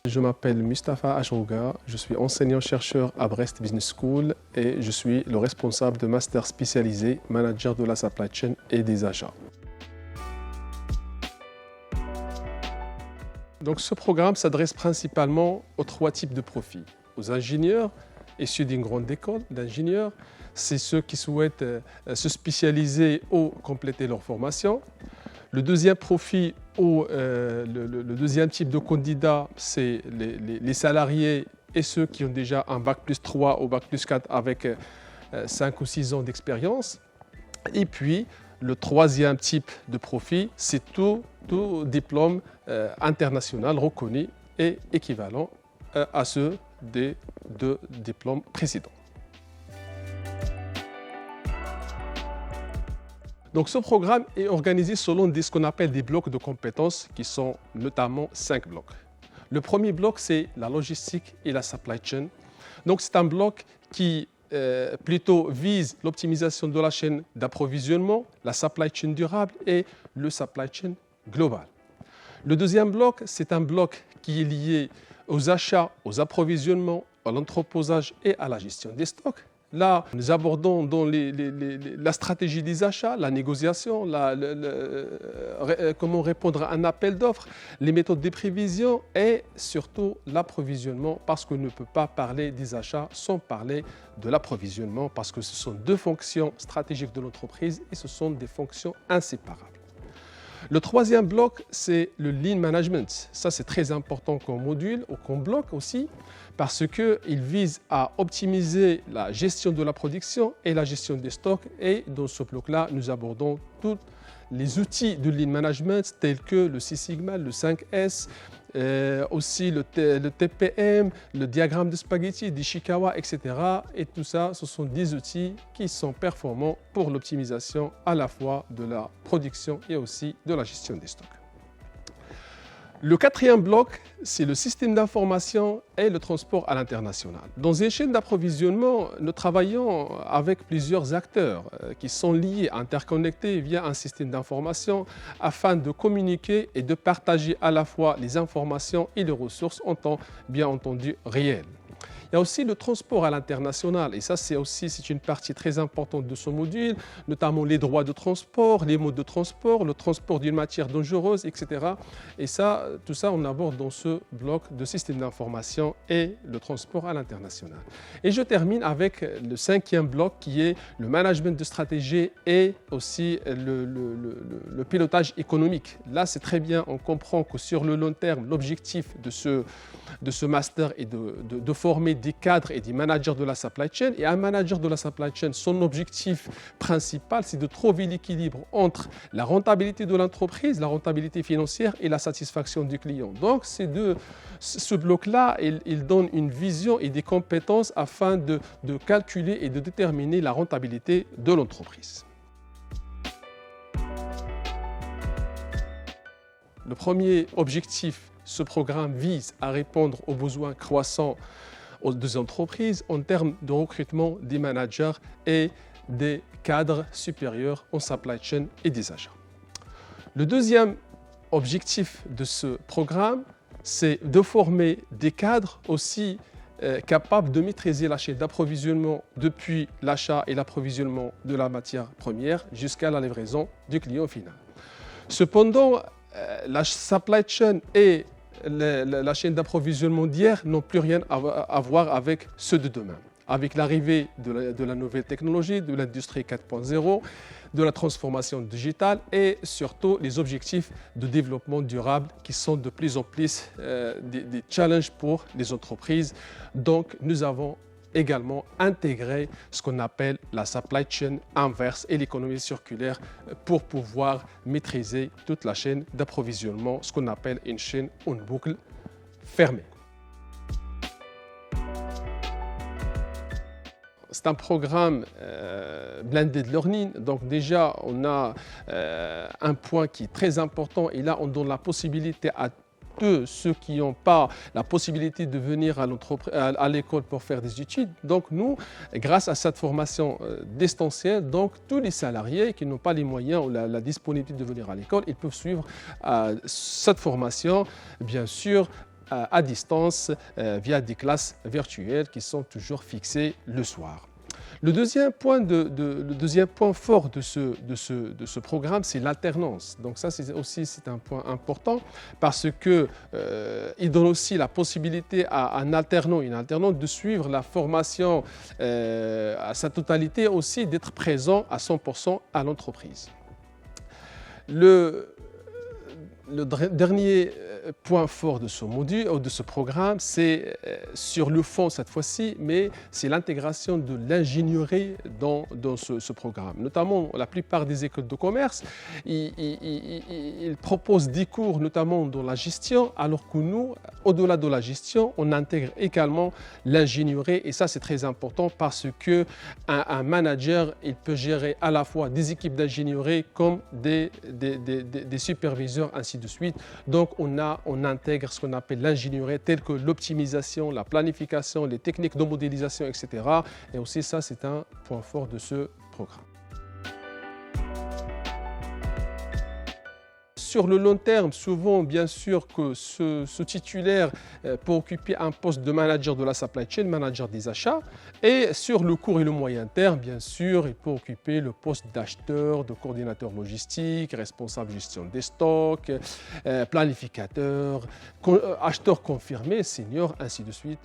Je m'appelle Mustapha Achouga, je suis enseignant-chercheur à Brest Business School et je suis le responsable de master spécialisé manager de la supply chain et des achats. Donc ce programme s'adresse principalement aux trois types de profils. Aux ingénieurs issus d'une grande école d'ingénieurs, c'est ceux qui souhaitent se spécialiser ou compléter leur formation. Le deuxième profil ou le deuxième type de candidat, c'est les salariés et ceux qui ont déjà un bac plus 3 ou bac plus 4 avec 5 ou 6 ans d'expérience. Et puis, le troisième type de profil, c'est tout diplôme international reconnu et équivalent à ceux des deux diplômes précédents. Donc ce programme est organisé selon ce qu'on appelle des blocs de compétences qui sont notamment 5 blocs. Le premier bloc, c'est la logistique et la supply chain. Donc c'est un bloc qui plutôt vise l'optimisation de la chaîne d'approvisionnement, la supply chain durable et le supply chain global. Le deuxième bloc, c'est un bloc qui est lié aux achats, aux approvisionnements, à l'entreposage et à la gestion des stocks. Là, nous abordons dans la stratégie des achats, la négociation, comment répondre à un appel d'offres, les méthodes de prévision et surtout l'approvisionnement, parce qu'on ne peut pas parler des achats sans parler de l'approvisionnement, parce que ce sont deux fonctions stratégiques de l'entreprise et ce sont des fonctions inséparables. Le troisième bloc, c'est le Lean Management. Ça, c'est très important comme module ou comme bloc aussi, parce qu'il vise à optimiser la gestion de la production et la gestion des stocks. Et dans ce bloc-là, nous abordons tous les outils de Lean Management tels que le Six Sigma, le 5S, aussi le TPM, le diagramme de spaghetti, d'Ishikawa, etc. Et tout ça, ce sont des outils qui sont performants pour l'optimisation à la fois de la production et aussi de la gestion des stocks. Le quatrième bloc, c'est le système d'information et le transport à l'international. Dans une chaîne d'approvisionnement, nous travaillons avec plusieurs acteurs qui sont liés, interconnectés via un système d'information afin de communiquer et de partager à la fois les informations et les ressources en temps bien entendu réel. Il y a aussi le transport à l'international et ça c'est une partie très importante de ce module, notamment les droits de transport, les modes de transport, le transport d'une matière dangereuse, etc. Et ça, tout ça on aborde dans ce bloc de système d'information et le transport à l'international. Et je termine avec le cinquième bloc qui est le management de stratégie et aussi le pilotage économique. Là c'est très bien, on comprend que sur le long terme, l'objectif de ce master est de former des cadres et des managers de la supply chain. Et un manager de la supply chain, son objectif principal, c'est de trouver l'équilibre entre la rentabilité de l'entreprise, la rentabilité financière et la satisfaction du client. Donc, ce bloc-là, il donne une vision et des compétences afin de calculer et de déterminer la rentabilité de l'entreprise. Le premier objectif, ce programme vise à répondre aux besoins croissants des entreprises en termes de recrutement des managers et des cadres supérieurs en supply chain et des achats. Le deuxième objectif de ce programme, c'est de former des cadres aussi capables de maîtriser la chaîne d'approvisionnement depuis l'achat et l'approvisionnement de la matière première jusqu'à la livraison du client final. Cependant, la supply chain et la chaîne d'approvisionnement d'hier n'ont plus rien à voir avec ceux de demain. Avec l'arrivée de la nouvelle technologie, de l'industrie 4.0, de la transformation digitale et surtout les objectifs de développement durable qui sont de plus en plus des challenges pour les entreprises. Donc nous avons également intégrer ce qu'on appelle la supply chain inverse et l'économie circulaire pour pouvoir maîtriser toute la chaîne d'approvisionnement, ce qu'on appelle une chaîne en boucle fermée. C'est un programme blended learning, donc déjà on a un point qui est très important et là on donne la possibilité à ceux qui n'ont pas la possibilité de venir à l'école pour faire des études. Donc nous, grâce à cette formation distancielle, donc tous les salariés qui n'ont pas les moyens ou la disponibilité de venir à l'école, ils peuvent suivre cette formation, bien sûr, à distance via des classes virtuelles qui sont toujours fixées le soir. Le deuxième point fort de ce programme, c'est l'alternance. Donc ça, c'est un point important parce qu'il donne aussi la possibilité à un alternant, une alternante de suivre la formation à sa totalité, aussi d'être présent à 100% à l'entreprise. Le dernier point fort de ce module ou de ce programme, c'est sur le fond cette fois-ci, mais c'est l'intégration de l'ingénierie dans ce programme. Notamment, la plupart des écoles de commerce, ils proposent des cours notamment dans la gestion, alors que nous, au-delà de la gestion, on intègre également l'ingénierie et ça c'est très important parce qu'un manager, il peut gérer à la fois des équipes d'ingénierie comme des superviseurs, ainsi de suite. Donc on intègre ce qu'on appelle l'ingénierie telle que l'optimisation, la planification, les techniques de modélisation, etc. Et aussi ça, c'est un point fort de ce programme. Sur le long terme, souvent, bien sûr, que ce titulaire peut occuper un poste de manager de la supply chain, manager des achats. Et sur le court et le moyen terme, bien sûr, il peut occuper le poste d'acheteur, de coordinateur logistique, responsable gestion des stocks, planificateur, acheteur confirmé, senior, ainsi de suite.